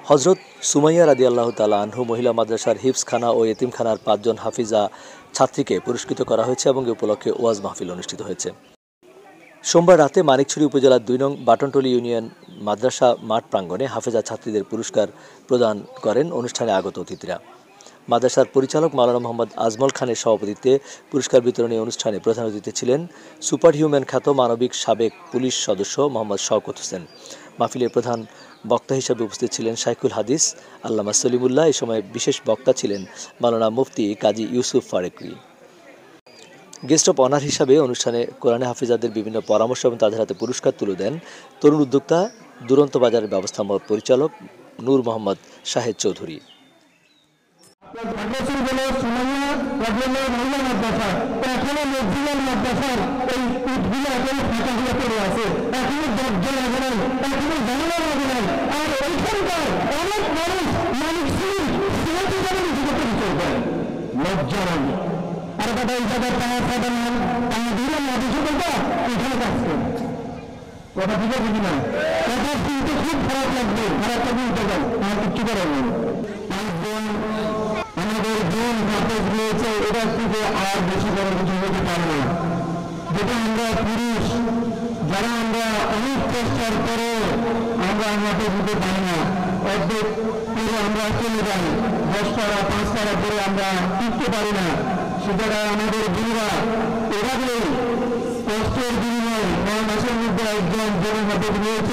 হজরত সুমাইয়া রাদিয়াল্লাহু তাআলা আনহু মহিলা মাদ্রাসার হিফজখানা ও এতিমখানার ৫ জন হাফিজা ছাত্রীকে পুরস্কৃত করা হয়েছে এবং এ উপলক্ষে ওয়াজ মাহফিল অনুষ্ঠিত হয়েছে। সোমবার রাতে মানিকছড়ি উপজেলার ২ নং বাটনটলি ইউনিয়ন মাদ্রাসা মাঠ প্রাঙ্গণে হাফেজা ছাত্রীদের পুরস্কার প্রদান করেন অনুষ্ঠানে আগত অতিথিরা। মাদ্রাসার পরিচালক মাওলানা মোহাম্মদ আজমল খানের সভাপতিত্বে পুরস্কার বিতরণী অনুষ্ঠানে প্রধান অতিথি ছিলেন সুপার হিউম্যান খ্যাত মানবিক সাবেক পুলিশ সদস্য মোহাম্মদ শওকত হোসেন। মাহফিলের প্রধান বক্তা হিসেবে উপস্থিত ছিলেন শাইখুল হাদিস আল্লামা সলিমুল্লাহ। এ সময় বিশেষ বক্তা ছিলেন মাওলানা মুফতি কাজী ইউসুফ ফারেকী। গেস্ট অব অনার হিসাবে অনুষ্ঠানে কোরআনে হাফিজাদের বিভিন্ন পরামর্শ এবং তাদের হাতে পুরস্কার তুলে দেন তরুণ উদ্যোক্তা দুরন্ত বাজারের ব্যবস্থাপক পরিচালক নূর মোহাম্মদ শাহেদ চৌধুরী। কথা ঠিক আছে কিনা? কথা শুনতে খুব খারাপ লাগবে, খারাপ লাগবে আমার কিচ্ছু করার নেই। আমাদের দিন হাফেজ রয়েছে, এটার থেকে আর বেশি বড় কিছু হতে পারে না। যেটা আমরা পুরুষ যারা আমরা অনেক চেষ্টার পরে আমরা আমাদের দিতে পারি না, অর্ধেক করে আমরা চলে যাই, 10 তারা 5 তারা করে আমরা টিকতে পারি না। সেটা আমাদের দিনরা এভাবে কষ্টের বিনিময়ে 9 মাসের মধ্যে একজন জনের হাফেজ রয়েছে।